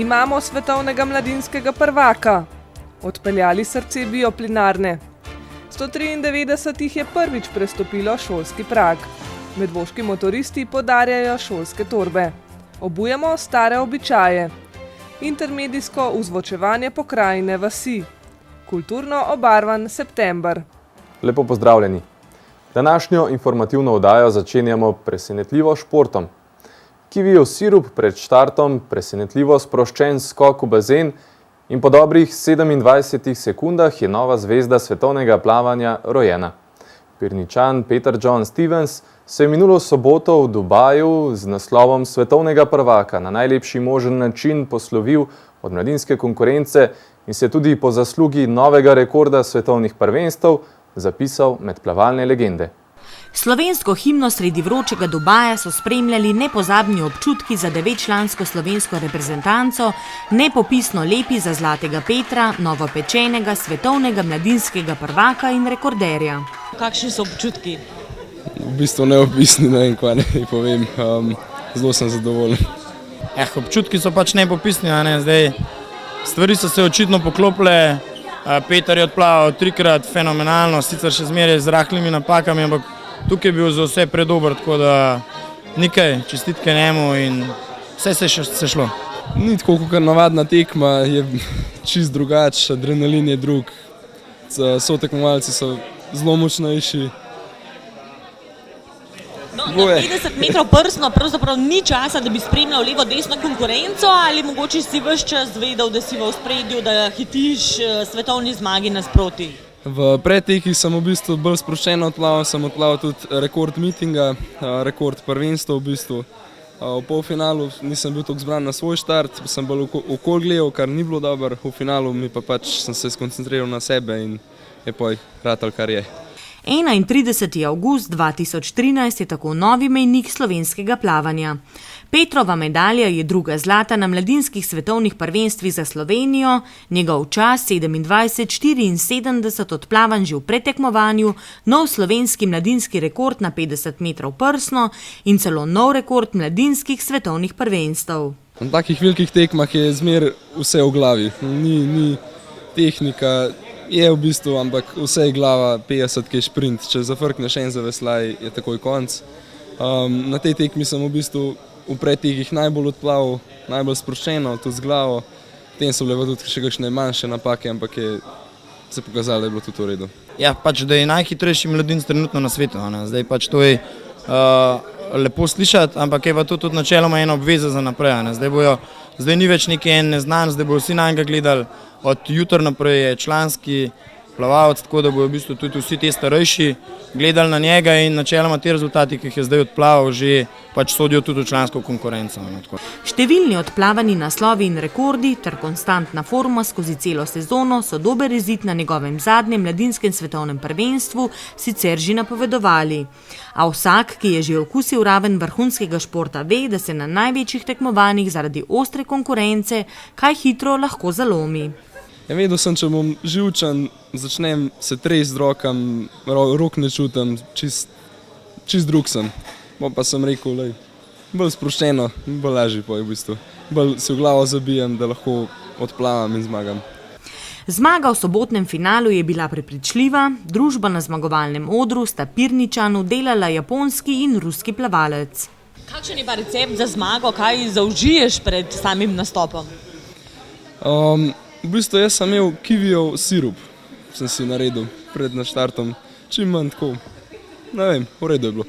Imamo svetovnega mladinskega prvaka. Odpeljali srce bioplinarne. 193 jih je prvič prestopilo šolski prag. Medvoški motoristi podarjajo šolske torbe. Obujamo stare običaje. Intermedijsko uzvočevanje pokrajine vasi. Kulturno obarvan september. Lepo pozdravljeni. Današnjo informativno oddajo začenjamo presenetljivo športom. Kivijev sirup pred štartom, presenetljivo sproščen skok v bazen in po dobrih 27 sekundah je nova zvezda svetovnega plavanja rojena. Pirničan Peter John Stevens se je minulo soboto v Dubaju z naslovom svetovnega prvaka na najlepši možen način poslovil od mladinske konkurence in se tudi po zaslugi novega rekorda svetovnih prvenstev zapisal med plavalne legende. Slovensko himno sredi vročega Dubaja so spremljali nepozabni občutki za 9-člansko slovensko reprezentanco, nepopisno lepi za Zlatega Petra, novopečenega svetovnega mladinskega prvaka in rekorderja. Kakšni so občutki? V bistvu neopisni, ne vem, kaj ne povem. Zelo sem zadovoljen. Občutki so pač nepopisni, zdaj stvari so se očitno poklopile. Peter je odplaval 3-krat fenomenalno, sicer še zmeraj z rahlimi napakami, ampak tukaj je bil za vse predober, tako da nekaj čestitke njemu in vse se je šlo. Ni tako kot navadna tekma, je čist drugač, adrenalin je drug, sotekmovalci so zelo močnejši. Na 50 metrov prsno pravzaprav ni časa, da bi spremljal levo-desno konkurenco ali mogoče si ves čas vedel, da si v ospredju, da hitiš svetovni zmagi nasproti? V predtekih sem v bistvu bolj sproščeno odplaval, sem odplaval tudi rekord mitinga, rekord prvenstva v bistvu. V polfinalu nisem bil toliko zbran na svoj štart, sem bolj okoli gledal, kar ni bilo dobro, v finalu mi pa pač sem se skoncentriral na sebe in je pa ratal, kar je. 31. avgust 2013 je tako novi mejnik slovenskega plavanja. Petrova medalja je druga zlata na mladinskih svetovnih prvenstvih za Slovenijo, njegov čas 27:74 odplavan že v pretekmovanju, nov slovenski mladinski rekord na 50 metrov prsno in celo nov rekord mladinskih svetovnih prvenstev. Na takih velikih tekmah je zmer vse v glavi, ni tehnika. Je v bistvu, ampak vse je glava, 50 je šprint, če zafrkneš en zaveslaj, je takoj konc. Na tej tekmi sem v bistvu v predtekih najbolj odplaval, najbolj sproščeno, tudi z glavo. Potem so bile tudi še kakšne manjše napake, ampak je se pokazalo, da je bilo tudi v redu. Ja, pač da je najhitrejši mladinec trenutno na svetu. Zdaj pač to je lepo slišati, ampak je pa to tudi načeloma ena obveza za naprej. Zdaj ni več neki en neznan, zdaj bo vsi na njega gledali. Od jutra naprej je članski plavalec, tako da bodo v bistvu tudi vsi te starejši gledali na njega in načeloma te rezultati, ki jih je zdaj odplaval, že pač sodijo tudi v člansko konkurenco. Številni odplavani naslovi in rekordi ter konstantna forma skozi celo sezono so dober izid na njegovem zadnjem mladinskem svetovnem prvenstvu sicer že napovedovali. A vsak, ki je že okusil raven vrhunskega športa, ve, da se na največjih tekmovanjih zaradi ostre konkurence kaj hitro lahko zalomi. Ja, vedel sem, če bom živčen, začnem se tresti z rokam, rok ne čutim, čist drug sem. Pa sem rekel, bolj sproščeno, bolj lažje pa je v bistvu. Bolj si v glavo zabijem, da lahko odplavam in zmagam. Zmaga v sobotnem finalu je bila prepričljiva, družba na zmagovalnem odru sta Pirničanu delala japonski in ruski plavalec. Kakšen je pa recept za zmago, kaj zaužiješ pred samim nastopom? V bistvu jaz sem imel kivijev sirup, sem si naredil pred štartom, čim manj tako, ne vem, v redu je bilo.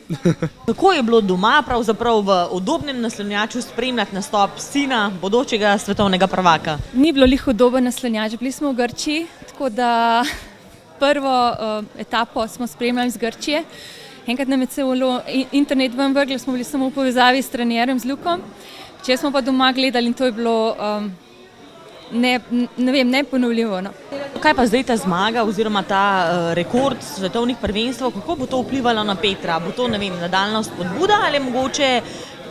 Kako je bilo doma pravzaprav v udobnem naslanjaču spremljati nastop sina, bodočega svetovnega prvaka? Ni bilo lih udoben naslanjač, bili smo v Grčiji, tako da prvo etapo smo spremljali z Grčije. Enkrat nam je celo internet ven vrgli, smo bili samo v povezavi s trenerjem, z Lukom. Če smo pa doma gledali in to je bilo neponovljivo. Kaj pa zdaj ta zmaga oziroma ta rekord svetovnih prvenstv, kako bo to vplivalo na Petra? Bo to, nadaljnja spodbuda ali mogoče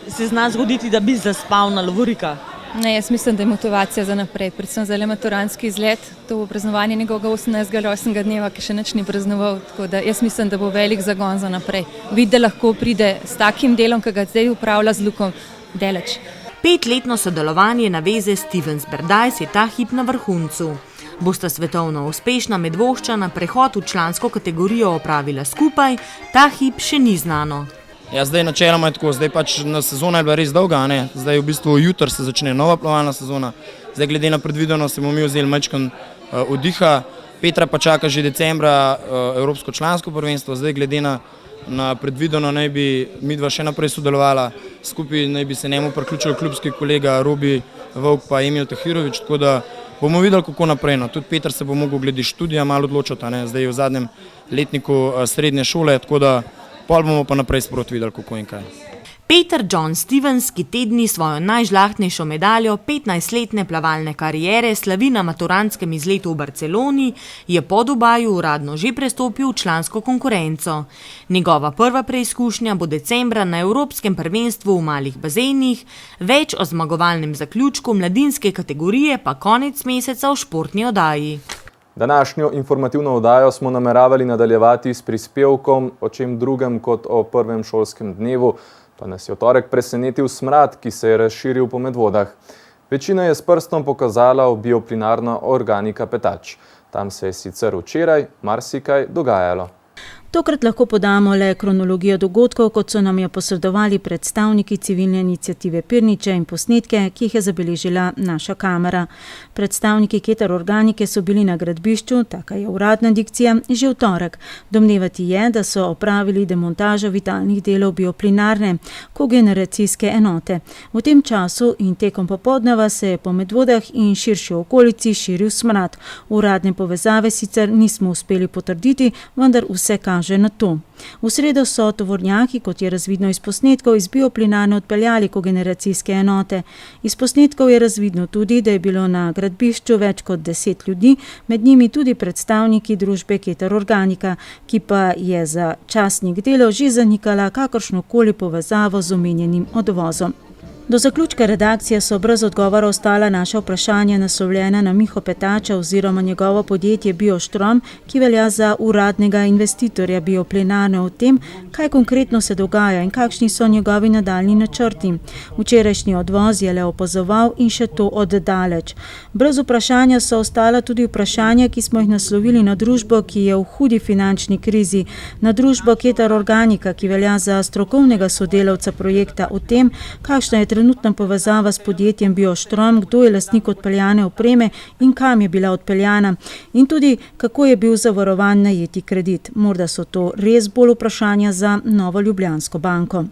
se zna zgoditi, da bi zaspal na lovorikah? Ne, jaz mislim, da je motivacija za naprej, predvsem za maturantski izlet. To bo praznovanje njegovega 18. rojstnega dneva, ki še nič ni praznoval, tako da jaz mislim, da bo velik zagon za naprej. Vidi, da lahko pride s takim delom, ki ga zdaj upravlja z Lukom, daleč. 5-letno sodelovanje naveze Stevens Berdajs je ta hip na vrhuncu. Bosta svetovno uspešna Medvoščana prehod v člansko kategorijo opravila skupaj, ta hip še ni znano. Ja, zdaj načeloma je tako, zdaj pač sezona je bila res dolga, ne? Zdaj v bistvu jutri se začne nova plavalna sezona, zdaj glede na predvideno se bomo mi vzeli majčkan oddiha, Petra pa čaka že decembra Evropsko člansko prvenstvo, zdaj glede na predvideno naj bi midva še naprej sodelovala, skupaj naj bi se njemu priključil klubski kolega Robi Vovk pa Emil Tahirović, tako da bomo videli, kako naprej. No. Tudi Peter se bo mogel glede študija malo odločiti, ne? Zdaj je v zadnjem letniku srednje šole, tako da pol bomo pa naprej sproti videli, kako in kaj. Peter John Stevens, ki te dni svojo najžlahtnejšo medaljo 15-letne plavalne kariere slavi na maturantskem izletu v Barceloni, je po Dubaju uradno že prestopil v člansko konkurenco. Njegova prva preizkušnja bo decembra na Evropskem prvenstvu v malih bazenih, več o zmagovalnem zaključku mladinske kategorije pa konec meseca v športni oddaji. Današnjo informativno oddajo smo nameravali nadaljevati s prispevkom o čem drugem kot o prvem šolskem dnevu, pa nas je v torek presenetil smrad, ki se je razširil po Medvodah. Večina je s prstom pokazala v bioplinarno Organika Petač. Tam se je sicer včeraj marsikaj dogajalo. Tokrat lahko podamo le kronologijo dogodkov, kot so nam jo posredovali predstavniki civilne iniciative Pirniče in posnetke, ki jih je zabeležila naša kamera. Predstavniki Keter Organike so bili na gradbišču, taka je uradna dikcija, že v torek. Domnevati je, da so opravili demontažo vitalnih delov bioplinarne, kogeneracijske enote. V tem času in tekom popoldneva se je po Medvodah in širši okolici širil smrad. Uradne povezave sicer nismo uspeli potrditi, vendar vse kaže na to. V sredo so tovornjaki, kot je razvidno iz posnetkov, iz bioplinarne odpeljali kogeneracijske enote. Iz posnetkov je razvidno tudi, da je bilo na gradbišču več kot 10 ljudi, med njimi tudi predstavniki družbe Keter Organika, ki pa je za časnik Delo že zanikala kakršnokoli povezavo z omenjenim odvozom. Do zaključka redakcije so brez odgovora ostala naša vprašanja naslovljena na Miho Petača oziroma njegovo podjetje Bioštrom, ki velja za uradnega investitorja bioplinarne, o tem, kaj konkretno se dogaja in kakšni so njegovi nadaljni načrti. Včerajšnji odvoz je le opazoval in še to od daleč. Brez vprašanja so ostala tudi vprašanja, ki smo jih naslovili na družbo, ki je v hudi finančni krizi, na družbo Keter Organika, ki velja za strokovnega sodelavca projekta, o tem, kakšna je trenutna povezava s podjetjem Bioštrom, kdo je lastnik odpeljane opreme in kam je bila odpeljana in tudi kako je bil zavarovan najeti kredit. Morda so to res bolj vprašanja za Novo Ljubljansko banko.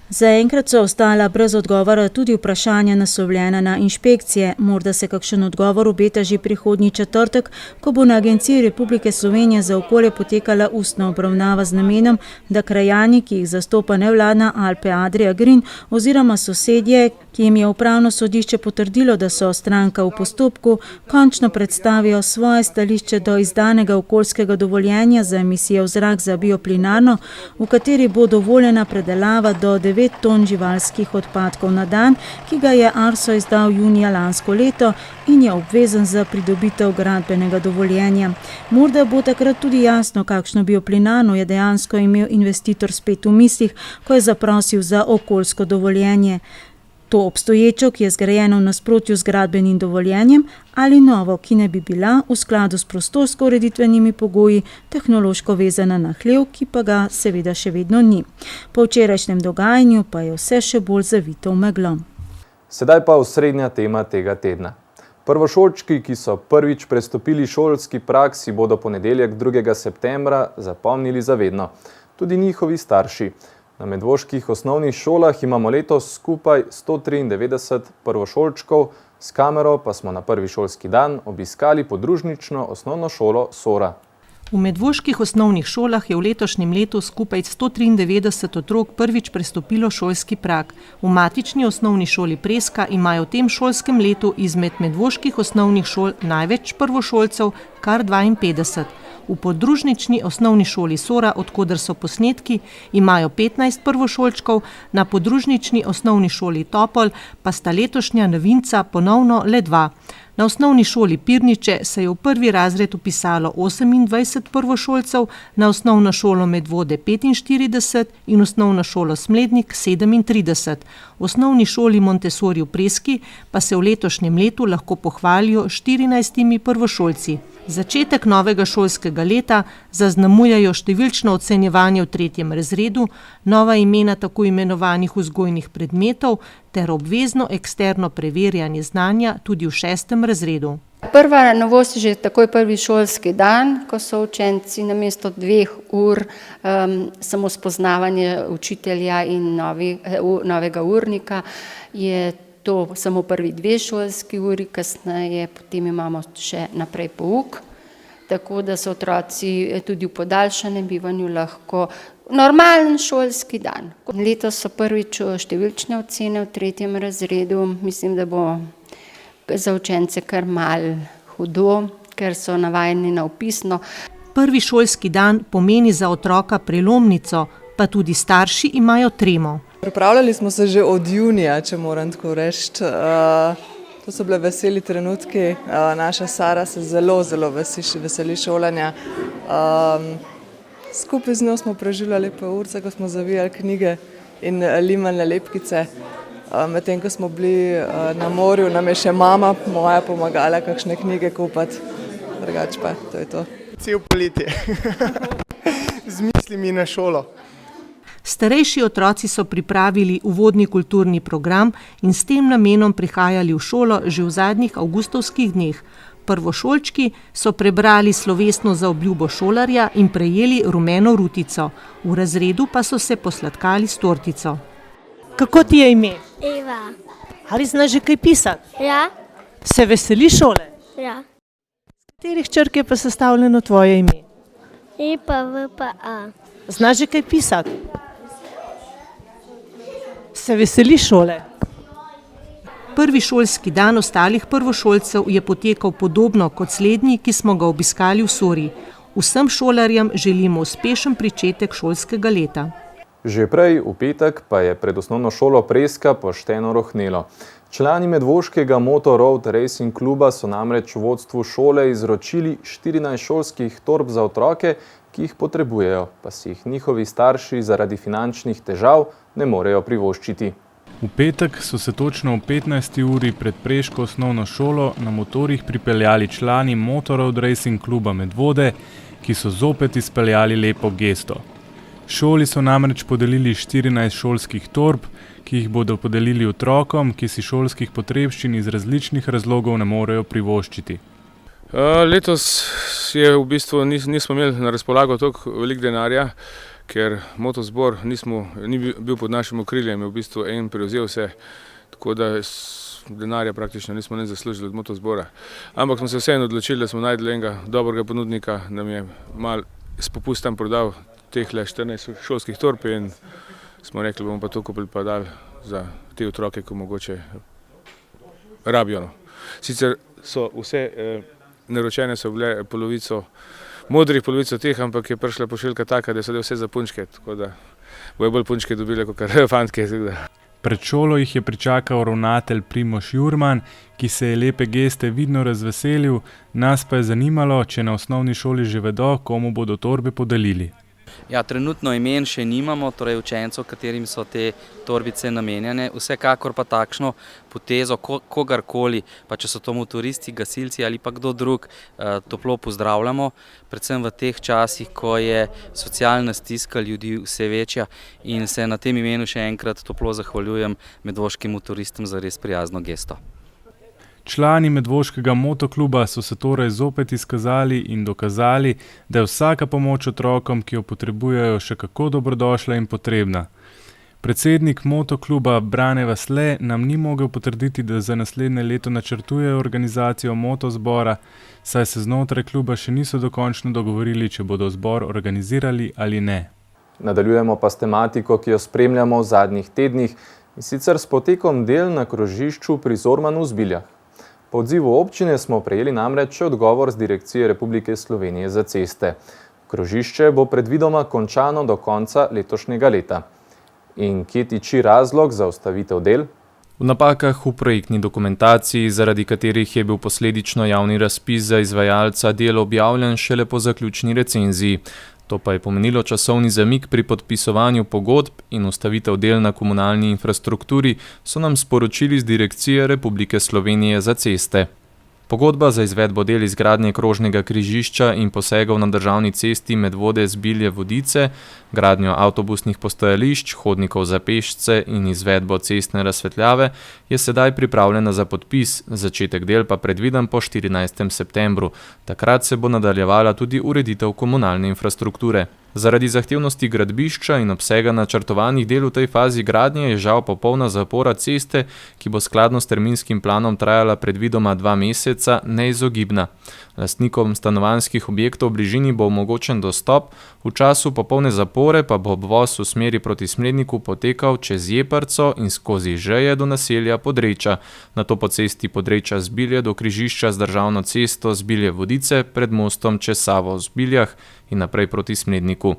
Zaenkrat so ostala brez odgovora tudi vprašanja naslovljena na inšpekcije. Morda se kakšen odgovor obeta že prihodnji četrtek, ko bo na Agenciji Republike Slovenije za okolje potekala ustna obravnava z namenom, da krajani, ki jih zastopa nevladna Alpe Adria Green oziroma sosedje, ki jim je upravno sodišče potrdilo, da so stranka v postopku, končno predstavijo svoje stališče do izdanega okoljskega dovoljenja za emisije v zrak za bioplinarno, v kateri bo dovoljena predelava do 9 ton živalskih odpadkov na dan, ki ga je Arso izdal junija lansko leto in je obvezen za pridobitev gradbenega dovoljenja. Morda bo takrat tudi jasno, kakšno bioplinarno je dejansko imel investitor spet v mislih, ko je zaprosil za okoljsko dovoljenje. To obstoječo, ki je zgrajeno v nasprotju z gradbenim dovoljenjem, ali novo, ki ne bi bila v skladu s prostorsko ureditvenimi pogoji tehnološko vezana na hlev, ki pa ga seveda še vedno ni. Po včerajšnjem dogajanju pa je vse še bolj zavito v meglo. Sedaj pa osrednja tema tega tedna. Prvošolčki, ki so prvič prestopili šolski prag, si bodo ponedeljek 2. septembra zapomnili zavedno. Tudi njihovi starši. Na medvoških osnovnih šolah imamo letos skupaj 193 prvošolčkov, s kamero pa smo na prvi šolski dan obiskali podružnično osnovno šolo Sora. V medvoških osnovnih šolah je v letošnjem letu skupaj 193 otrok prvič prestopilo šolski prag. V matični osnovni šoli Preska imajo v tem šolskem letu izmed medvoških osnovnih šol največ prvošolcev, kar 52. V podružnični osnovni šoli Sora, odkoder so posnetki, imajo 15 prvošolčkov, na podružnični osnovni šoli Topol pa sta letošnja novinca ponovno le 2. Na osnovni šoli Pirniče se je v prvi razred vpisalo 28 prvošolcev, na osnovno šolo Medvode 45 in osnovno šolo Smlednik 37. V osnovni šoli Montessori v Preski pa se v letošnjem letu lahko pohvalijo 14 prvošolci. Začetek novega šolskega leta zaznamujejo številčno ocenjevanje v 3. razredu, nova imena tako imenovanih vzgojnih predmetov ter obvezno eksterno preverjanje znanja tudi v 6. razredu. Prva novost je že takoj prvi šolski dan, ko so učenci namesto 2 ur samo spoznavanje učitelja in novega urnika, je to samo prvi 2 šolski uri, kasneje potem imamo še naprej pouk, tako da so otroci tudi v podaljšanem bivanju lahko normalen šolski dan. Letos so prvič številčne ocene v 3. razredu, mislim, da bo za učence kar malo hudo, ker so navajeni na vpisno. Prvi šolski dan pomeni za otroka prelomnico, pa tudi starši imajo tremo. Pripravljali smo se že od junija, če moram tako reči. To so bile veseli trenutki. Naša Sara se zelo veseli šolanja. Skupaj z njo smo preživljali lepe ure, ko smo zavijali knjige in limali nalepkice. Medtem ko smo bili na morju, nam je še mama moja pomagala kakšne knjige kupiti. Drugače pa, to je to. Cel poletje. Z mislimi na šolo. Starejši otroci so pripravili uvodni kulturni program in s tem namenom prihajali v šolo že v zadnjih avgustovskih dneh. Prvošolčki so prebrali slovesno zaobljubo šolarja in prejeli rumeno rutico. V razredu pa so se posladkali s tortico. Kako ti je ime? Eva. Ali znaš že kaj pisati? Ja. Se veseliš šole? Ja. Z katerih črk je pa sestavljeno tvoje ime? E pa V pa A. Znaš že kaj pisati? Se veseliš šole? Prvi šolski dan ostalih prvošolcev je potekal podobno kot slednji, ki smo ga obiskali v Sori. Vsem šolarjem želimo uspešen pričetek šolskega leta. Že prej, v petek, pa je pred osnovno šolo Preska pošteno rohnelo. Člani medvoškega Moto Road Racing kluba so namreč vodstvu šole izročili 14 šolskih torb za otroke, ki jih potrebujejo, pa si jih njihovi starši zaradi finančnih težav ne morejo privoščiti. V petek so se točno v 15. uri pred preško osnovno šolo na motorjih pripeljali člani Moto Road Racing kluba Medvode, ki so zopet izpeljali lepo gesto. Šoli so namreč podelili 14 šolskih torb, ki jih bodo podelili otrokom, ki si šolskih potrebščin iz različnih razlogov ne morejo privoščiti. Letos je v bistvu nismo imeli na razpolago toliko veliko denarja, ker motozbor ni bil pod našim okriljem, je v bistvu en prevzel vse, tako da denarja praktično nismo ne zaslužili od motozbora. Ampak smo se vseeno odločili, da smo najdli enega dobrega ponudnika, nam je malo s popustom prodal tehle 14 šolskih torb in smo rekli, bomo pa to kupili pa dali za te otroke, ko mogoče rabijo. Sicer so vse naročene so bile modrih polovico teh, ampak je prišla pošiljka taka, da so vse za punčke, tako da bojo bolj punčke dobile kot fantke. Pred šolo jih je pričakal ravnatelj Primož Jurman, ki se je lepe geste vidno razveselil, nas pa je zanimalo, če na osnovni šoli že vedo, komu bodo torbe podelili. Ja, trenutno imen še nimamo, torej učencev, katerim so te torbice namenjene. Vsekakor pa takšno potezo kogarkoli, pa če so to motoristi, gasilci ali pa kdo drug, toplo pozdravljamo. Predvsem v teh časih, ko je socialna stiska ljudi vse večja in se na tem imenu še enkrat toplo zahvaljujem medvoškim motoristom za res prijazno gesto. Člani medvoškega motokluba so se torej zopet izkazali in dokazali, da je vsaka pomoč otrokom, ki jo potrebujejo, še kako dobrodošla in potrebna. Predsednik motokluba Brane Vasle nam ni mogel potrditi, da za naslednje leto načrtujejo organizacijo motozbora, saj se znotraj kluba še niso dokončno dogovorili, če bodo zbor organizirali ali ne. Nadaljujemo pa s tematiko, ki jo spremljamo v zadnjih tednih, in sicer s potekom del na krožišču pri Zormanu v Zbiljah. Po odzivu občine smo prejeli namreč odgovor z Direkcije Republike Slovenije za ceste. Krožišče bo predvidoma končano do konca letošnjega leta. In kje tiči razlog za ustavitev del? V napakah v projektni dokumentaciji, zaradi katerih je bil posledično javni razpis za izvajalca del objavljen šele po zaključni recenziji. To pa je pomenilo časovni zamik pri podpisovanju pogodb in ustavitev del na komunalni infrastrukturi, so nam sporočili z Direkcije Republike Slovenije za ceste. Pogodba za izvedbo del izgradnje krožnega križišča in posegov na državni cesti Medvode-Zbilje-Vodice, gradnjo avtobusnih postajališč, hodnikov za pešce in izvedbo cestne razsvetljave je sedaj pripravljena za podpis, začetek del pa predviden po 14. septembru. Takrat se bo nadaljevala tudi ureditev komunalne infrastrukture. Zaradi zahtevnosti gradbišča in obsega načrtovanih del v tej fazi gradnje je žal popolna zapora ceste, ki bo skladno s terminskim planom trajala predvidoma 2 meseca, neizogibna. Lastnikom stanovanjskih objektov v bližini bo omogočen dostop, v času popolne zapore pa bo obvoz v smeri proti Smledniku potekal čez Jeprco in skozi Žeje do naselja Podreča, nato po cesti Podreča-Zbilje do križišča z državno cesto Zbilje-Vodice pred mostom čez Savo v Zbiljah in naprej proti Smledniku.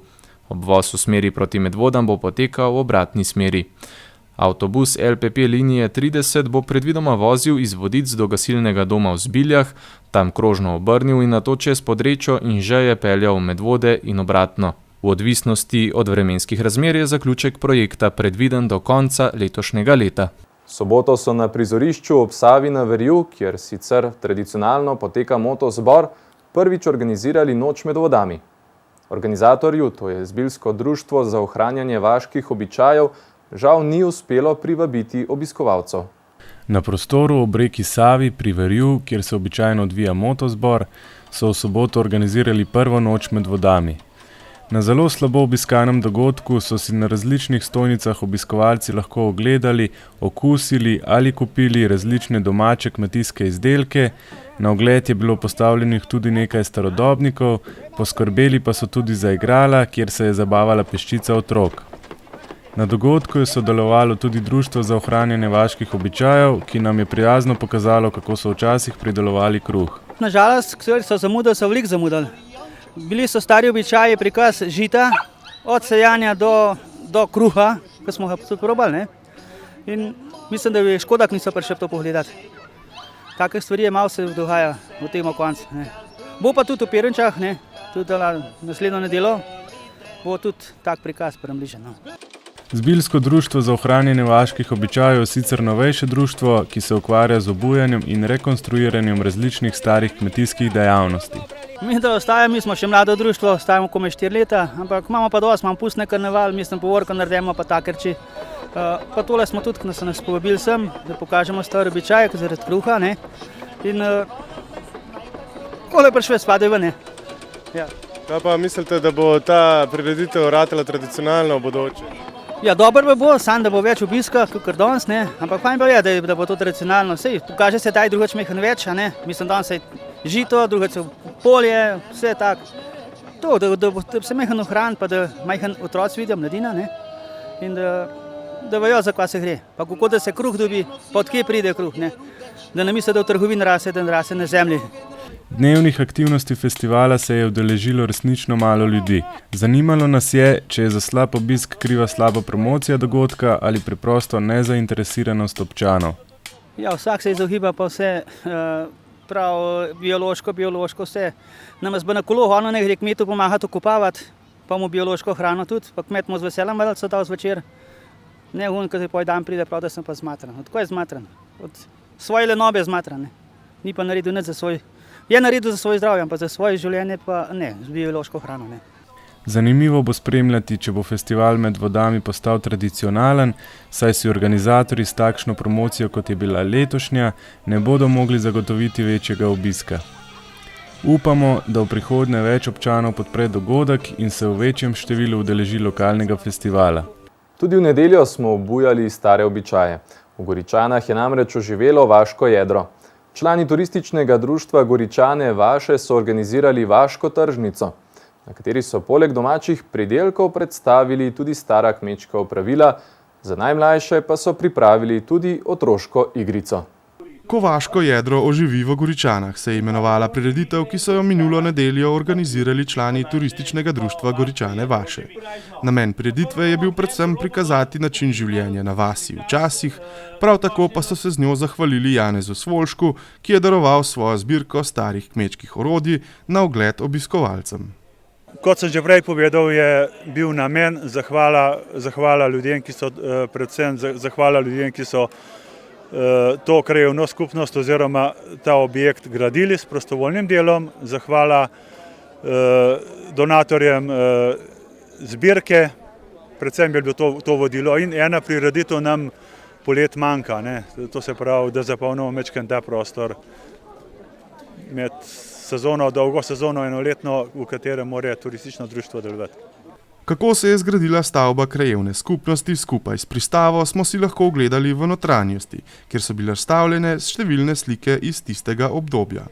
Obvoz v smeri proti Medvodam bo potekal v obratni smeri. Avtobus LPP linije 30 bo predvidoma vozil iz Vodic do gasilnega doma v Zbiljah, tam krožno obrnil in nato čez Podrečo in Žeje peljal v Medvode in obratno. V odvisnosti od vremenskih razmer je zaključek projekta predviden do konca letošnjega leta. V soboto so na prizorišču ob Savi na Verju, kjer sicer tradicionalno poteka motozbor, prvič organizirali Noč med vodami. Organizatorju, to je Zbiljsko društvo za ohranjanje vaških običajev, žal ni uspelo privabiti obiskovalcev. Na prostoru ob reki Savi pri Verju, kjer se običajno odvija motozbor, so v soboto organizirali prvo Noč med vodami. Na zelo slabo obiskanem dogodku so si na različnih stojnicah obiskovalci lahko ogledali, okusili ali kupili različne domače kmetijske izdelke. Na ogled je bilo postavljenih tudi nekaj starodobnikov, poskrbeli pa so tudi za igrala, kjer se je zabavala peščica otrok. Na dogodku je sodelovalo tudi Društvo za ohranjanje vaških običajev, ki nam je prijazno pokazalo, kako so včasih pridelovali kruh. Nažalost, so zamudili, so veliko zamudili. Bili so stari običaji prikaz žita, od sejanja do kruha, ko smo ga tudi probali, ne? In mislim, da je škoda, da niso prišli to pogledati. Takih stvari je malo se dogaja v tem koncu. Bo pa tudi v Pirančah, ne? Tudi naslednjo nedeljo bo tudi tak prikaz približen. Zbiljsko društvo za ohranjanje vaških običajev je sicer novejše društvo, ki se ukvarja z obujanjem in rekonstruiranjem različnih starih kmetijskih dejavnosti. Mi smo še mlado društvo, ostajamo komaj 4 leta, ampak imamo pa dosti, imamo pustne karneval, mislim povorko naredimo pa takerči. Pa tole smo tudi, ko so nas povabili sem, da pokažemo stare običaje, zaradi kruha, ne. In kole prišle spade ven, ne. Ja. Kaj pa mislite, da bo ta prireditev ratela tradicionalno v bodoče? Ja, dobro bo, sam da bo več obiska, kakor danes, ne. Ampak fajn pa je, da bo to tradicionalno. Sej, pokaže se taj drugač mehen več, ne. Mislim, danes je žito, drugač je polje, vse tak. To, da se mehen ohran, pa da majhen otroci vidijo, mladina, ne. In da vejo, za kva se gre. Pa kako da se kruh dobi, pa od kje pride kruh, ne. Da ne misli, da v trgovini rase, da rase na zemlji. Dnevnih aktivnosti festivala se je udeležilo resnično malo ljudi. Zanimalo nas je, če je za slab obisk kriva slaba promocija dogodka ali preprosto nezainteresiranost občanov. Ja, vsak se izogiba pa vse prav biološko vse. Nam zbe na kolo, ono ne gre kmetu pomagati okupavati, pa mu biološko hrano tudi, pa kmet mu z veseljem malce dal zvečer. Ne on, ko se poj dan pride, prav da sem pa zmatran. Od ko je zmatran? Od svoje lenobe je zmatran, ne. Ni pa naredil nič za svoj. Je naredil za svoje zdravje, pa za svoje življenje pa ne, z biološko hrano, ne. Zanimivo bo spremljati, če bo festival med vodami postal tradicionalen, saj si organizatorji s takšno promocijo, kot je bila letošnja, ne bodo mogli zagotoviti večjega obiska. Upamo, da v prihodnje več občanov podpre dogodek in se v večjem številu udeleži lokalnega festivala. Tudi v nedeljo smo obujali stare običaje. V Goričanah je namreč oživelo vaško jedro. Člani turističnega društva Goričane Vaše so organizirali vaško tržnico, na kateri so poleg domačih pridelkov predstavili tudi stara kmečka opravila, za najmlajše pa so pripravili tudi otroško igrico. Kovaško jedro oživi v Goričanah se je imenovala prireditev, ki so jo minulo nedeljo organizirali člani turističnega društva Goričane Vaše. Namen prireditve je bil predvsem prikazati način življenja na vasi včasih, prav tako pa so se z njo zahvalili Janezu Svolšku, ki je daroval svojo zbirko starih kmečkih orodij na ogled obiskovalcem. Kot sem že prej povedal, je bil namen zahvala ljudem, ki so to krajevno skupnost oziroma ta objekt gradili s prostovoljnim delom, zahvala donatorjem zbirke, predvsem je bilo to vodilo in ena prireditev nam polet manjka, to se pravi, da zapolnimo majčkeno ta prostor med sezono, dolgo sezono enoletno, v katerem mora turistično društvo delovati. Kako se je zgradila stavba krajevne skupnosti skupaj s pristavo, smo si lahko ogledali v notranjosti, kjer so bile razstavljene številne slike iz tistega obdobja.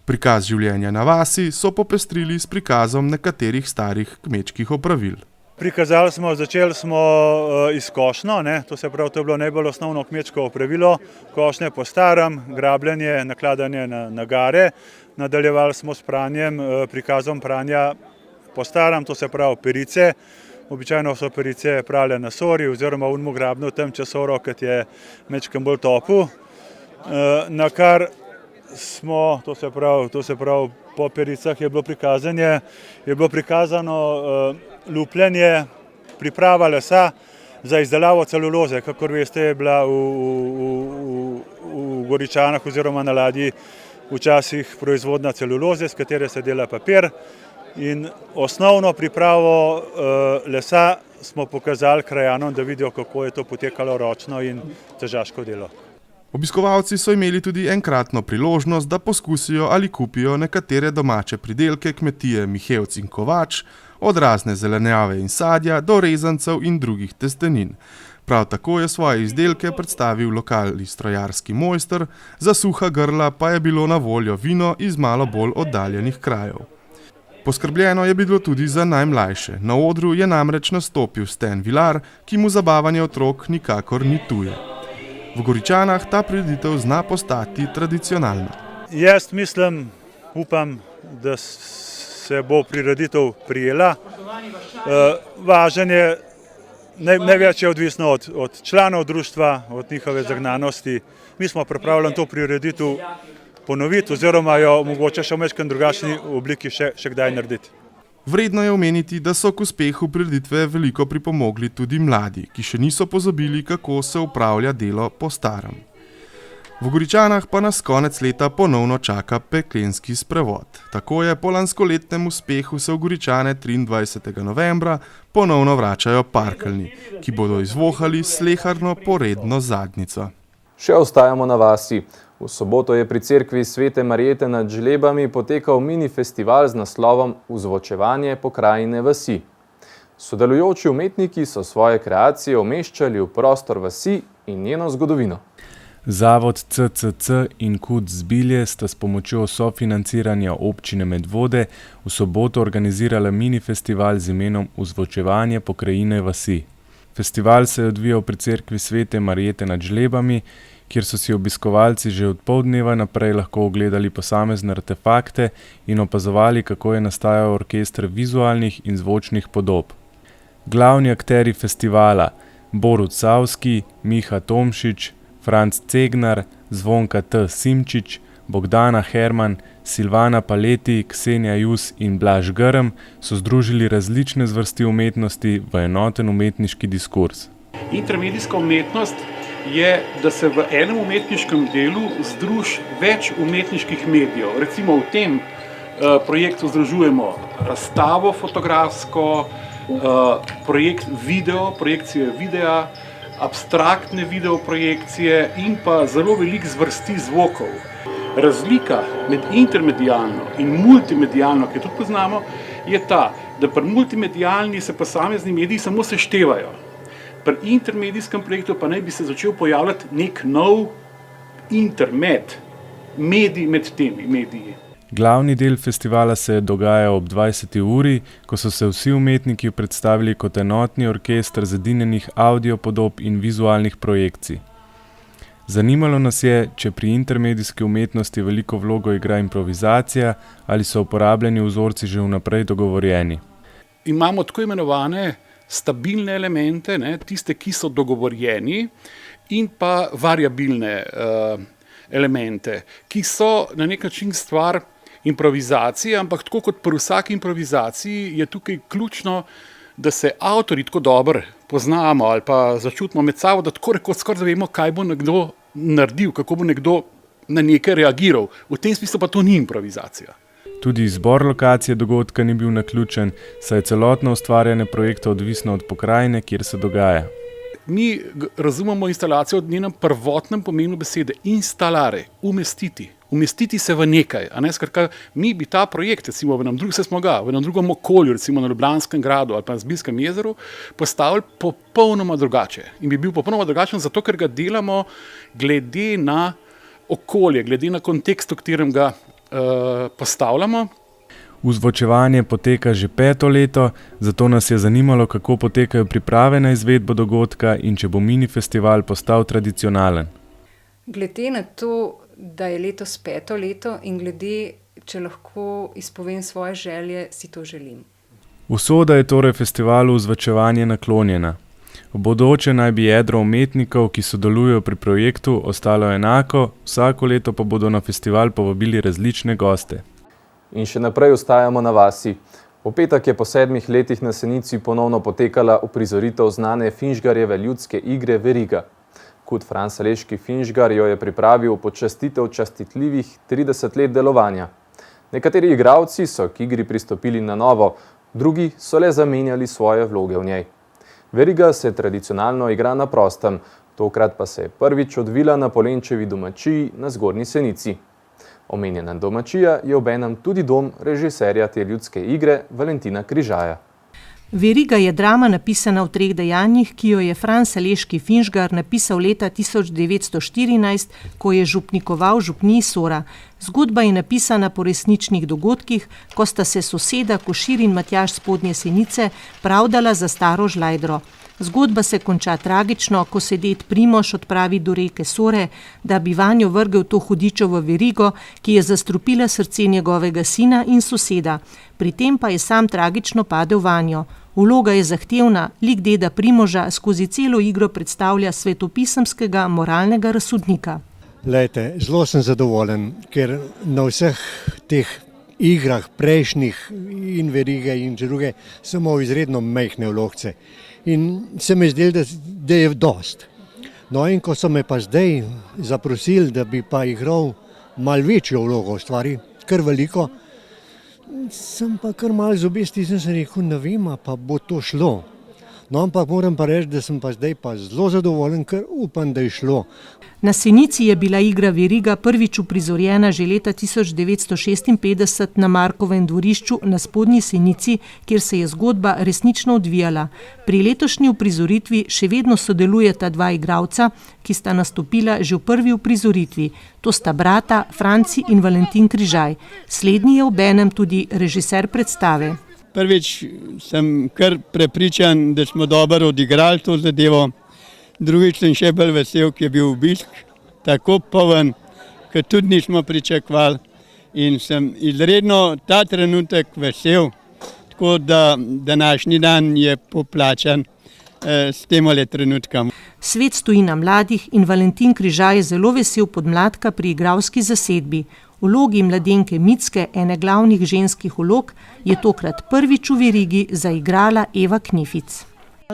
Prikaz življenja na vasi so popestrili s prikazom nekaterih starih kmečkih opravil. Začeli smo iz košnjo, to se pravi, to je bilo najbolj osnovno kmečko opravilo, košnje po starem, grabljenje, nakladanje na gare, nadaljevali smo s pranjem, prikazom pranja po starem, to se pravi perice, običajno so perice prale na sori oziroma unmu grabno v tem časoro, kad je majčkeno bolj topel, na kar smo, to se pravi po pericah je bilo prikazano lupljenje, priprava lesa za izdelavo celuloze, kakor veste je bila v Goričanah oziroma na ladji včasih proizvodna celuloze, s katere se dela papir. In osnovno pripravo lesa smo pokazali krajanom, da vidijo, kako je to potekalo ročno in težaško delo. Obiskovalci so imeli tudi enkratno priložnost, da poskusijo ali kupijo nekatere domače pridelke kmetije Mihevc in Kovač, od razne zelenjave in sadja do rezancev in drugih testenin. Prav tako je svoje izdelke predstavil lokalni strojarski mojster, za suha grla pa je bilo na voljo vino iz malo bolj oddaljenih krajev. Poskrbljeno je bilo tudi za najmlajše. Na odru je namreč nastopil Sten Vilar, ki mu zabavanje otrok nikakor ni tuje. V Goričanah ta prireditev zna postati tradicionalna. Jaz mislim, upam, da se bo prireditev prijela. Važen je, največ je odvisno od članov društva, od njihove zagnanosti. Mi smo pripravljeni to prireditev ponoviti oziroma jo mogoče še v majčkeno drugačni obliki še kdaj narediti. Vredno je omeniti, da so k uspehu prireditve veliko pripomogli tudi mladi, ki še niso pozabili, kako se upravlja delo po starem. V Goričanah pa nas konec leta ponovno čaka peklenski sprevod. Tako je po lanskoletnem uspehu se v Goričane 23. novembra ponovno vračajo parkeljni, ki bodo izvohali sleherno poredno zadnjico. Še ostajamo na vasi. V soboto je pri cerkvi Svete Marjete nad Žlebami potekal mini festival z naslovom Uzvočevanje pokrajine vasi. Sodelujoči umetniki so svoje kreacije umeščali v prostor vasi in njeno zgodovino. Zavod CCC in KUD Zbilje sta s pomočjo sofinanciranja občine Medvode v soboto organizirala mini festival z imenom Uzvočevanje pokrajine vasi. Festival se je odvijal pri cerkvi Svete Marjete nad Žlebami, kjer so si obiskovalci že od poldneva naprej lahko ogledali posamezne artefakte in opazovali, kako je nastajal orkester vizualnih in zvočnih podob. Glavni akteri festivala Borut Savski, Miha Tomšič, Franc Cegnar, Zvonka T. Simčič, Bogdana Herman, Silvana Paleti, Ksenija Jus in Blaž Grm so združili različne zvrsti umetnosti v enoten umetniški diskurs. Intermedijska umetnost je, da se v enem umetniškem delu združi več umetniških medijev. Recimo v tem projektu združujemo razstavo fotografsko, projekt video, projekcije videa, abstraktne videoprojekcije in pa zelo veliko zvrsti zvokov. Razlika med intermedijalno in multimedijalno, ki jo tudi poznamo, je ta, da pri multimedijalni se posamezni mediji samo seštevajo. Pri intermedijskem projektu pa naj bi se začel pojavljati nek nov intermed, medij med temi mediji. Glavni del festivala se je dogajal ob 20. uri, ko so se vsi umetniki predstavili kot enotni orkester zedinjenih audiopodob in vizualnih projekcij. Zanimalo nas je, če pri intermedijski umetnosti veliko vlogo igra improvizacija ali so uporabljeni vzorci že vnaprej dogovorjeni. Imamo tako imenovane stabilne elemente, ne, tiste, ki so dogovorjeni, in pa variabilne elemente, ki so na nek način stvar improvizacije, ampak tako kot pri vsaki improvizaciji je tukaj ključno, da se avtorji tako dobro poznamo ali pa začutimo med sabo, da tako rekoč skoraj vemo, kaj bo nekdo naredil, kako bo nekdo na nekaj reagiral. V tem smislu pa to ni improvizacija. Tudi izbor lokacije dogodka ni bil naključen, saj je celotno ustvarjanje projekta odvisno od pokrajine, kjer se dogaja. Mi razumemo instalacijo v njenem prvotnem pomenu besede, instalare, umestiti. Umestiti se v nekaj. Skratka, mi bi ta projekt, recimo v enem drugem okolju, recimo na Ljubljanskem gradu ali pa na Zbiljskem jezeru, postavili popolnoma drugače. In bi bil popolnoma drugačen zato, ker ga delamo glede na okolje, glede na kontekst, v katerem ga postavljamo. Vzvočevanje poteka že 5. leto, zato nas je zanimalo, kako potekajo priprave na izvedbo dogodka in če bo mini festival postal tradicionalen. Glede na to, da je letos 5. leto in glede, če lahko izpovem svoje želje, si to želim. Usoda je torej festivalu Vzvočevanje naklonjena. V bodoče naj bi jedro umetnikov, ki sodelujejo pri projektu, ostalo enako, vsako leto pa bodo na festival povabili različne goste. In še naprej ostajamo na vasi. V petek je po 7 letih na Senici ponovno potekala uprizoritev znane Finžgarjeve ljudske igre Veriga. Kud Fransaleški Finžgar jo je pripravil v počastitev častitljivih 30 let delovanja. Nekateri igralci so k igri pristopili na novo, drugi so le zamenjali svoje vloge v njej. Veriga se tradicionalno igra na prostem, tokrat pa se je prvič odvila na Polenčevi domačiji na Zgornji Senici. Omenjena domačija je obenem tudi dom režiserja te ljudske igre Valentina Križaja. Veriga je drama napisana v 3 dejanjih, ki jo je Fransaleški Finžgar napisal leta 1914, ko je župnikoval župniji Sora. Zgodba je napisana po resničnih dogodkih, ko sta se soseda Košir in Matjaž Spodnje Senice pravdala za staro žlajdro. Zgodba se konča tragično, ko se ded Primož odpravi do reke Sore, da bi vanjo vrgel to hudičevo verigo, ki je zastrupila srce njegovega sina in soseda. Pri tem pa je sam tragično padel vanjo. Vloga je zahtevna, lik deda Primoža skozi celo igro predstavlja svetopisemskega moralnega razsudnika. Glejte, zelo sem zadovoljen, ker na vseh teh igrah prejšnjih in Verige in druge sem imel izredno majhne vlogce. In se mi zdelo, da je dost. No in ko so me pa zdaj zaprosili, da bi pa igral malo večjo vlogo v stvari, kar veliko, sem pa kar malo zobe stisnil, sem rekel, ne vem, pa bo to šlo. No, ampak moram pa reči, da sem pa zdaj pa zelo zadovoljen, ker upam, da je šlo. Na Senici je bila igra Veriga prvič uprizorjena že leta 1956 na Markovem dvorišču na Spodnji Senici, kjer se je zgodba resnično odvijala. Pri letošnji uprizoritvi še vedno sodelujeta 2 igralca, ki sta nastopila že v prvi uprizoritvi. To sta brata Franci in Valentin Križaj. Slednji je obenem tudi režiser predstave. Prvič sem kar prepričan, da smo dobro odigrali to zadevo. Drugič sem še bolj vesel, ki je bil obisk tako poln, ker tudi nismo pričakovali. In sem izredno ta trenutek vesel, tako da današnji dan je poplačan s temole trenutkom. Svet stoji na mladih in Valentin Križaj je zelo vesel podmladka pri igralski zasedbi. V vlogi mladenke Micke, ene glavnih ženskih vlog, je tokrat prvič v Verigi zaigrala Eva Knefic.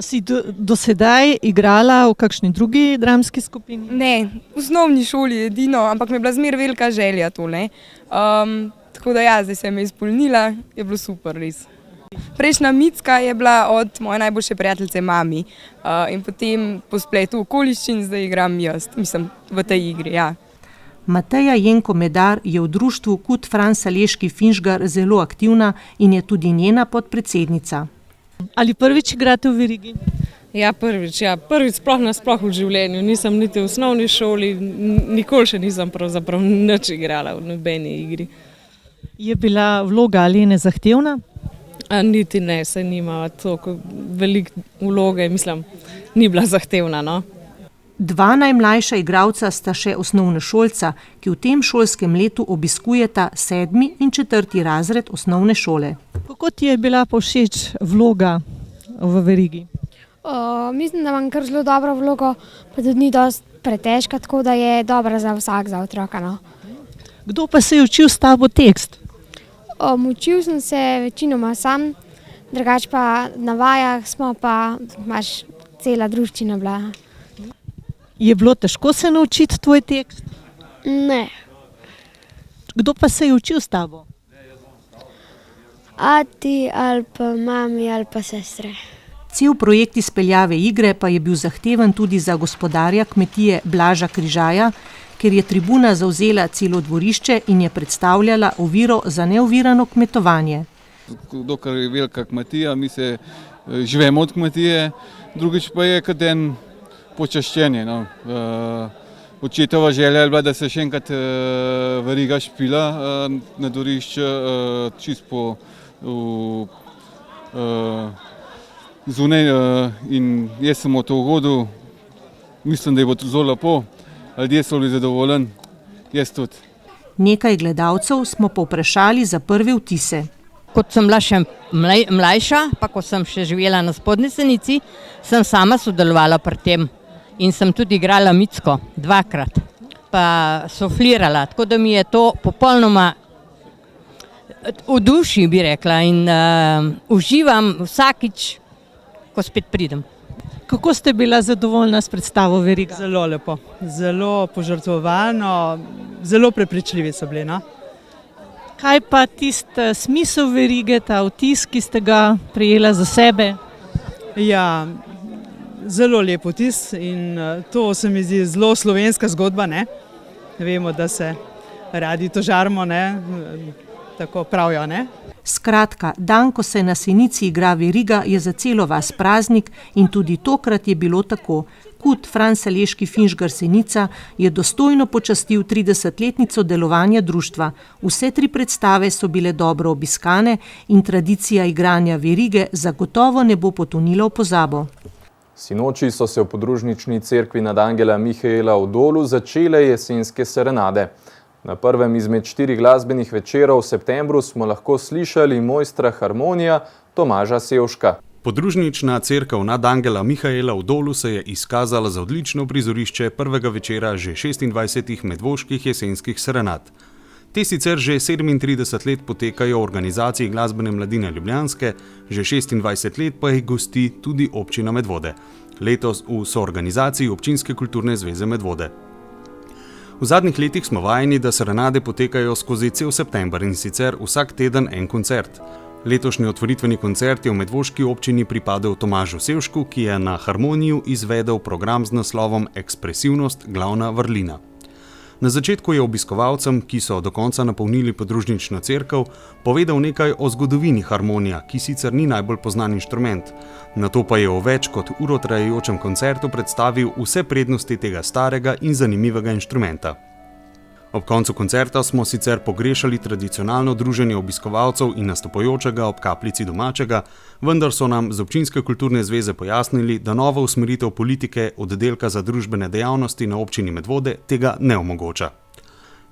Si do sedaj igrala v kakšni drugi dramski skupini? Ne, v osnovni šoli edino, ampak mi je bila zmeraj velika želja to. Tako da zdaj se me izpolnila, je bilo super res. Prejšnja Micka je bila od moje najboljše prijateljice mami in potem po spletu okoliščin zdaj igram jaz, mislim, v tej igri, ja. Mateja Jenko Medar je v društvu Kud Fransaleški Finžgar zelo aktivna in je tudi njena podpredsednica. Ali prvič igrate v Verigi? Ja, prvič sploh v življenju. Nisem niti v osnovni šoli, nikoli še nisem pravzaprav nič igrala v nobeni igri. Je bila vloga Alene zahtevna? Niti ne, saj nima toliko veliko vloge, mislim, ni bila zahtevna, no. 2 najmlajša igralca sta še osnovnošolca, ki v tem šolskem letu obiskujeta 7. in 4. razred osnovne šole. Kako ti je bila pa všeč vloga v verigi? Mislim, da imam kar zelo dobro vlogo, pa tudi ni dosti pretežka, tako da je dobra za za otroka. No. Kdo pa se je učil s tabo tekst? Učil sem se večinoma sam, drugače pa na vajah smo pa cela druščina bila. Je bilo težko se naučiti tvoj tekst? Ne. Kdo pa se je učil s tabo? Ati ali pa mami ali pa sestre. Cel projekt izpeljave igre pa je bil zahteven tudi za gospodarja kmetije Blaža Križaja, ker je tribuna zavzela celo dvorišče in je predstavljala oviro za neovirano kmetovanje. Dokler je velika kmetija, mi se živemo od kmetije, drugič pa je kot en počaščenje. No. Očetova želja je bila, da se še enkrat veriga špila na dvorišče, čisto zunaj, in jaz sem v to ugodu, mislim, da je bo to zelo lepo, ljudje so bili zadovoljni, jaz tudi. Nekaj gledalcev smo povprašali za prve vtise. Kot sem bila še mlajša, pa ko sem še živela na Spodnji Senici, sem sama sodelovala pri tem in sem tudi igrala micko 2-krat, pa suflirala, tako da mi je to popolnoma v duši, bi rekla, in uživam vsakič, ko spet pridem. Kako ste bila zadovoljna s predstavo veriga? Zelo lepo, zelo požrtvovano, zelo prepričljivi so bili. No? Kaj pa tisti smisel verige, ta vtis, ki ste ga prejela za sebe? Ja, zelo lep vtis in to se mi zdi zelo slovenska zgodba. Ne? Vemo, da se radi tožarimo, ne? Tako pravijo, ne? Skratka, dan, ko se na Senici igra veriga, je za celo vas praznik in tudi tokrat je bilo tako. Kud Franceleški Finžgar Senica je dostojno počastil 30-letnico delovanja društva. Vse 3 predstave so bile dobro obiskane in tradicija igranja verige zagotovo ne bo potonila v pozabo. Sinoči so se v podružnični cerkvi nad Angela Mihaela v Dolu začele jesenske serenade. Na prvem izmed 4 glasbenih večerov v septembru smo lahko slišali mojstra harmonija Tomaža Sevška. Podružnična cerkev nad Angela Mihaela v Dolu se je izkazala za odlično prizorišče prvega večera že 26 medvoških jesenskih serenad. Te sicer že 37 let potekajo v organizaciji Glasbene mladine Ljubljanske, že 26 let pa jih gosti tudi občina Medvode. Letos v soorganizaciji Občinske kulturne zveze Medvode. V zadnjih letih smo vajeni, da serenade potekajo skozi cel september in sicer vsak teden en koncert. Letošnji otvoritveni koncert je v medvoški občini pripadel Tomažu Sevšku, ki je na harmoniju izvedel program z naslovom Ekspresivnost glavna vrlina. Na začetku je obiskovalcem, ki so do konca napolnili podružnično cerkev, povedal nekaj o zgodovini harmonija, ki sicer ni najbolj poznan inštrument. Nato pa je v več kot uro trajajočem koncertu predstavil vse prednosti tega starega in zanimivega inštrumenta. Ob koncu koncerta smo sicer pogrešali tradicionalno druženje obiskovalcev in nastopajočega ob kapljici domačega, vendar so nam z Občinske kulturne zveze pojasnili, da nova usmeritev politike oddelka za družbene dejavnosti na občini Medvode tega ne omogoča.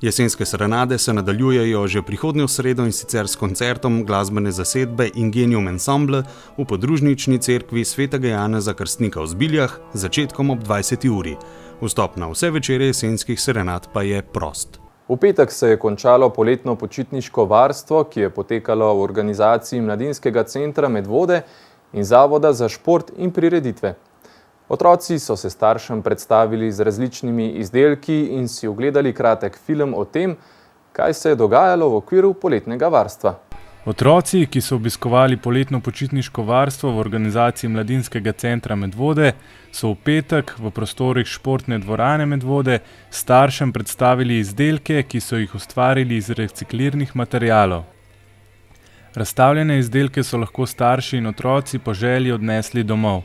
Jesenske serenade se nadaljujejo že prihodnjo sredo in sicer s koncertom glasbene zasedbe Ingenium Ensemble v podružnični cerkvi svetega Janeza Krstnika v Zbiljah z začetkom ob 20. uri. Vstop na vse večere jesenskih serenad pa je prost. V petek se je končalo poletno počitniško varstvo, ki je potekalo v organizaciji Mladinskega centra Medvode in Zavoda za šport in prireditve. Otroci so se staršem predstavili z različnimi izdelki in si ogledali kratek film o tem, kaj se je dogajalo v okviru poletnega varstva. Otroci, ki so obiskovali poletno počitniško varstvo v organizaciji Mladinskega centra Medvode, so v petek v prostorih športne dvorane Medvode staršem predstavili izdelke, ki so jih ustvarili iz reciklirnih materialov. Razstavljene izdelke so lahko starši in otroci po želji odnesli domov.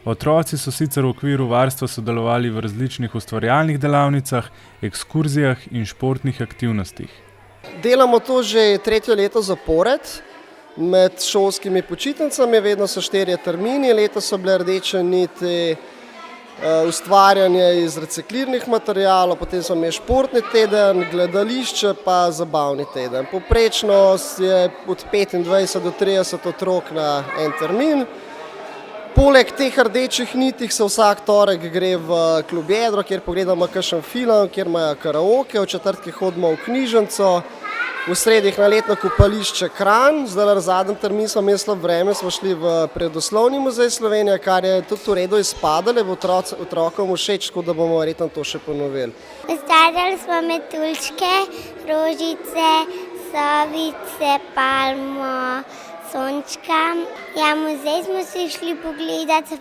Otroci so sicer v okviru varstva sodelovali v različnih ustvarjalnih delavnicah, ekskurzijah in športnih aktivnostih. Delamo to že 3. leto zapored, med šolskimi počitnicami, vedno so 4 termini, letos so bile rdeče niti ustvarjanje iz reciklirnih materialov, potem smo imeli športni teden, gledališče pa zabavni teden. Povprečno je od 25 do 30 otrok na en termin. Poleg teh rdečih nitih se vsak torek gre v klub Jedro, kjer pogledamo kakšen film, kjer imajo karaoke, v četrtkih hodimo v knjižnico, v sredih na letno kopališče Kranj, zdaj zadnji termin smo imeli slab vreme, smo šli v Prirodoslovni muzej Slovenije, kar je tudi v redu izpadalo, bo otrokom všeč, tako da bomo verjetno to še ponovili. Ustvarjali smo metuljčke, rožice, sovice, palmo, sončka. Ja, muzej smo se šli pogledati,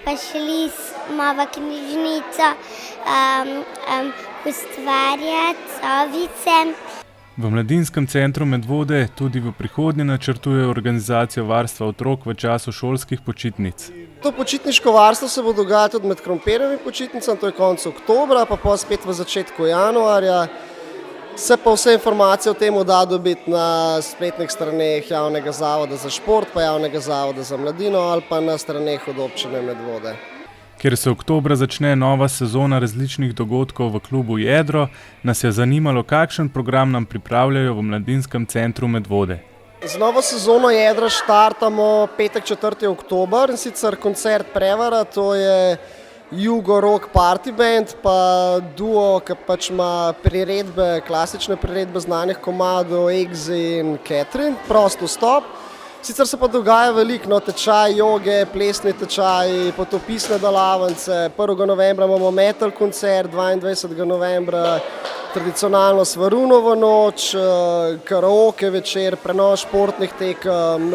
pa šli smo v knjižnico ustvarjati sovice. V Mladinskem centru Medvode tudi v prihodnje načrtujejo organizacijo varstva otrok v času šolskih počitnic. To počitniško varstvo se bo dogajalo tudi med krompirjevimi počitnicami, to je konec oktobra, pa spet v začetku januarja. Se pa vse informacije o tem da dobiti na spletnih straneh Javnega zavoda za šport, pa Javnega zavoda za mladino ali pa na straneh od občine Medvode. Ker se oktobra začne nova sezona različnih dogodkov v klubu Jedro, nas je zanimalo, kakšen program nam pripravljajo v Mladinskem centru Medvode. Z novo sezono Jedra štartamo petek 4. oktober in sicer koncert Prevara, to je Jugo rock party band, pa duo, ki pač ima priredbe, klasične priredbe znanih komadov Egzi in Catherine, prost vstop. Sicer se pa dogaja veliko, tečaj joge, plesni tečaji, potopisne delavnice. 1. novembra imamo metal koncert, 22. novembra tradicionalno Svarunovo noč, karaoke večer, prenos športnih tekem,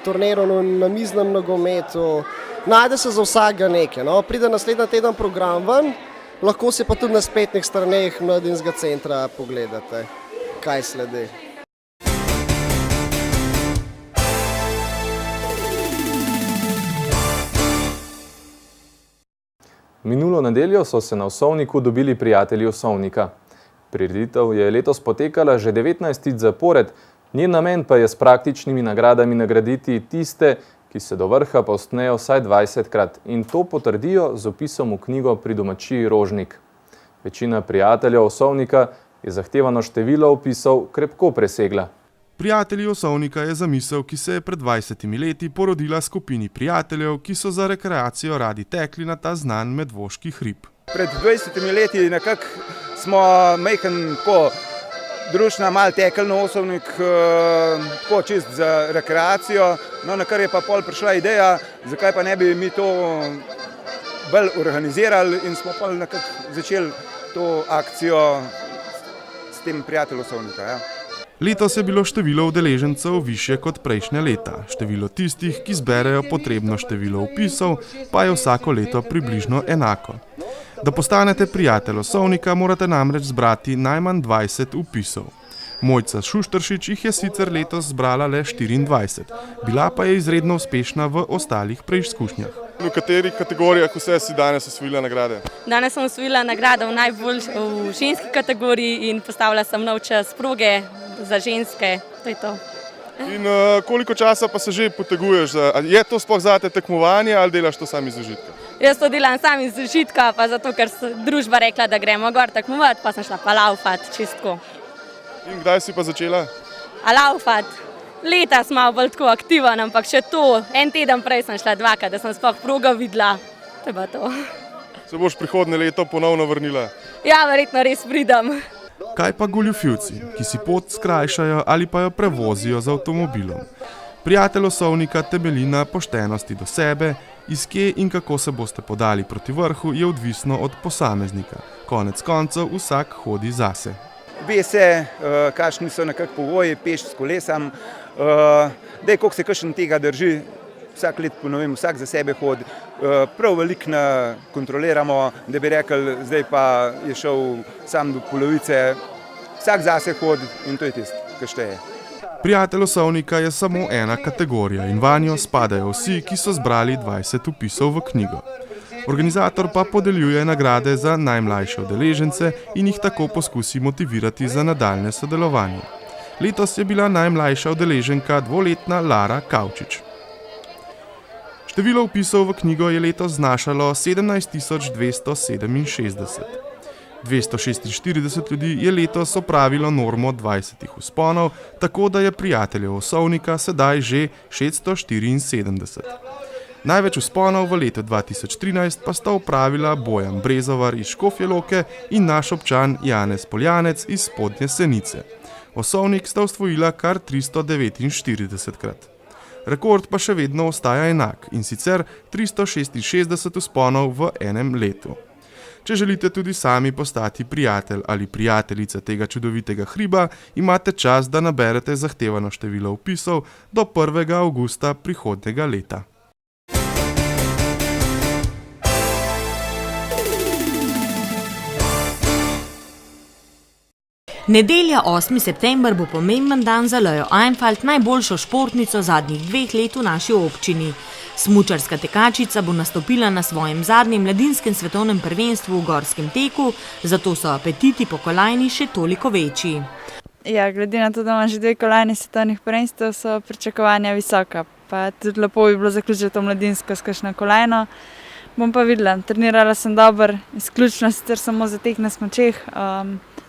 turnirov na miznem nogometu. Najde se za vsakega nekaj. Pride naslednji teden program ven, lahko si pa tudi na spletnih straneh Mladinskega centra pogledate, kaj sledi. Minulo nedeljo so se na Osovniku dobili prijatelji Osovnika. Prireditev je letos potekala že 19. zapored, njen namen pa je s praktičnimi nagradami nagraditi tiste, ki se do vrha povzpnejo vsaj 20krat in to potrdijo z vpisom v knjigo pri domačiji Rožnik. Večina prijateljev Osovnika je zahtevano število vpisov krepko presegla. Prijatelji Osovnika je zamisel, ki se je pred 20 leti porodila skupini prijateljev, ki so za rekreacijo radi tekli na ta znan medvoški hrib. Pred 20 leti nekako smo majhen tako družina malo tekli na Osovnik, tako čist za rekreacijo, no na kar je pa pol prišla ideja, zakaj pa ne bi mi to bolj organizirali in smo pol nekako začeli to akcijo s tem prijateljem Osovnika. Ja. Letos je bilo število udeležencev višje kot prejšnja leta. Število tistih, ki zberejo potrebno število vpisov, pa je vsako leto približno enako. Da postanete prijatelj Osovnika, morate namreč zbrati najmanj 20 vpisov. Mojca Šušteršič jih je sicer letos zbrala le 24, bila pa je izredno uspešna v ostalih preizkušnjah. V katerih kategorijah vse si danes osvojila nagrade? Danes sem osvojila nagrado v ženski kategoriji in postavila sem nov čas proge za ženske. To je to. In koliko časa pa se že poteguješ? Je to sploh zate tekmovanje ali delaš to sam iz užitka? Jaz to delam sam iz užitka, pa zato, ker je družba rekla, da gremo gor tekmovati, pa sem šla pa laufat čistko. In kdaj si pa začela? Laufat. Leta sem malo bolj tako aktiven, ampak še to, en teden prej sem šla dvakrat, da sem sploh progo videla. To je pa to. Se boš prihodnje leto ponovno vrnila? Ja, verjetno res pridem. Kaj pa goljufivci, ki si pot skrajšajo ali pa jo prevozijo z avtomobilom? Prijatelj Osovnika temelji na poštenosti do sebe, iz kje in kako se boste podali proti vrhu, je odvisno od posameznika. Konec koncev vsak hodi zase. Ve se, kakšni so nekako pogoji, peš s kolesom, koliko se kakšen tega drži, vsak let ponovim, vsak za sebe hodi. Prav veliko kontroliramo, da bi rekli, zdaj pa je šel sam do polovice, vsak zase hodi in to je tisto, kar šteje. Prijatelj Osovnika je samo ena kategorija in vanjo spadajo vsi, ki so zbrali 20 vpisov v knjigo. Organizator pa podeljuje nagrade za najmlajše udeležence in jih tako poskusi motivirati za nadaljne sodelovanje. Letos je bila najmlajša udeleženka dvoletna Lara Kavčič. Število vpisov v knjigo je letos znašalo 17.267. 246 ljudi je letos opravilo normo 20 vzponov, tako da je prijateljev osovnika sedaj že 674. Največ vzponov v letu 2013 pa sta opravila Bojan Brezovar iz Škofje Loke in naš občan Janez Poljanec iz Spodnje Senice. Osovnik sta osvojila kar 349krat. Rekord pa še vedno ostaja enak, in sicer 366 vzponov v enem letu. Če želite tudi sami postati prijatelj ali prijateljica tega čudovitega hriba, imate čas, da naberete zahtevano število vpisov do 1. avgusta prihodnjega leta. Nedelja 8. september bo pomemben dan za Lejo Einfalt, najboljšo športnico zadnjih 2 let v naši občini. Smučarska tekačica bo nastopila na svojem zadnjem mladinskem svetovnem prvenstvu v gorskem teku, zato so apetiti po kolajni še toliko večji. Ja, glede na to, da imam že 2 kolajni svetovnih prvenstev, so pričakovanja visoka. Pa tudi lepo bi bilo zaključiti to mladinsko s kakšno kolajno. Bom pa videla, trenirala sem dobro, izključno sicer samo za tek na smučeh.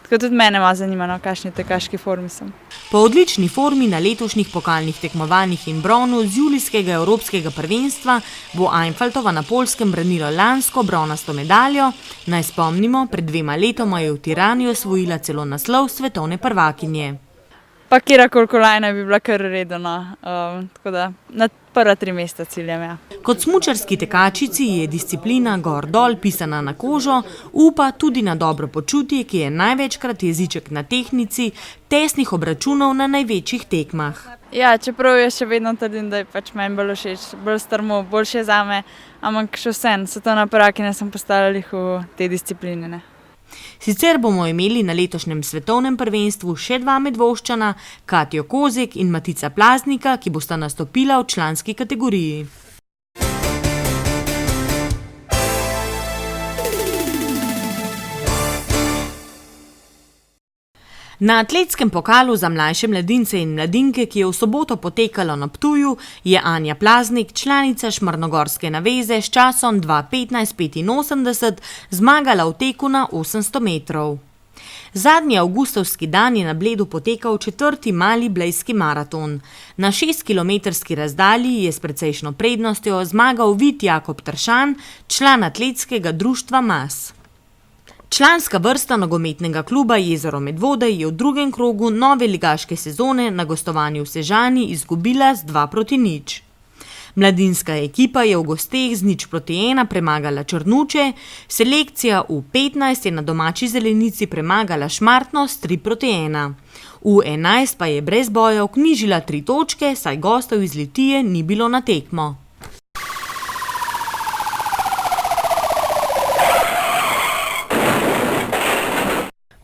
Tako tudi mene malo zanima, v kakšni tekaški formi sem. Po odlični formi na letošnjih pokalnih tekmovanjih in bronu z julijskega evropskega prvenstva bo Einfaltova na Poljskem branila lansko bronasto medaljo. Naj spomnimo, pred 2 letoma je v Tirani osvojila celo naslov svetovne prvakinje. Pa kjerkoli kolajna bi bila kar redena, tako da na prva 3 mesta ciljem, ja. Kot smučarski tekačici je disciplina gor-dol pisana na kožo, upa tudi na dobro počutje, ki je največkrat jeziček na tehnici, tesnih obračunov na največjih tekmah. Ja, čeprav jaz še vedno trdim, da je pač meni bolj všeč, bolj strmo, boljše zame, ampak še vsem, svetovna prvakinja sem postala v te discipline, ne. Sicer bomo imeli na letošnjem svetovnem prvenstvu še 2 Medvoščana, Katjo Kozek in Matica Plaznika, ki bosta nastopila v članski kategoriji. Na atletskem pokalu za mlajše mladince in mladinke, ki je v soboto potekalo na Ptuju, je Anja Plaznik, članica Šmarnogorske naveze s časom 2:15:85 zmagala v teku na 800 metrov. Zadnji avgustovski dan je na Bledu potekal 4. mali blejski maraton. Na 6-kilometrski razdalji je s precejšno prednostjo zmagal Vid Jakob Tršan, član atletskega društva MAS. Članska vrsta nogometnega kluba Jezero Medvode je v 2. krogu nove ligaške sezone na gostovanju v Sežani izgubila z 2:0. Mladinska ekipa je v gosteh z 0:1 premagala Črnuče, selekcija U15 je na domači zelenici premagala Šmartno s 3:1. U11 pa je brez boja vknjižila 3 točke, saj gostov iz Litije ni bilo na tekmo.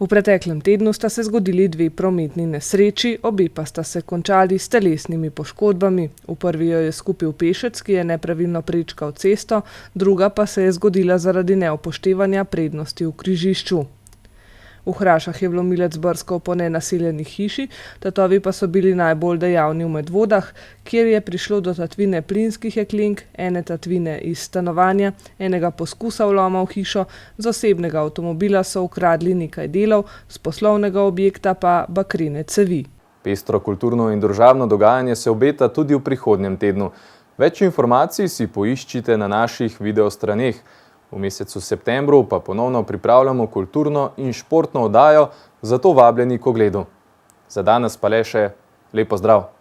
V preteklem tednu sta se zgodili 2 prometni nesreči, obe pa sta se končali s telesnimi poškodbami. V prvi jo je skupil pešec, ki je nepravilno prečkal cesto, druga pa se je zgodila zaradi neupoštevanja prednosti v križišču. V Hrašah je vlomilec brskal po nenaseljeni hiši, tatovi pa so bili najbolj dejavni v Medvodah, kjer je prišlo do tatvine plinskih jeklenk, ene tatvine iz stanovanja, enega poskusa vloma v hišo, z osebnega avtomobila so ukradli nekaj delov, z poslovnega objekta pa bakrene cevi. Pestro kulturno in družabno dogajanje se obeta tudi v prihodnjem tednu. Več informacij si poiščite na naših videostraneh. V mesecu septembru pa ponovno pripravljamo kulturno in športno oddajo, zato vabljeni k ogledu. Za danes pa le še lep pozdrav!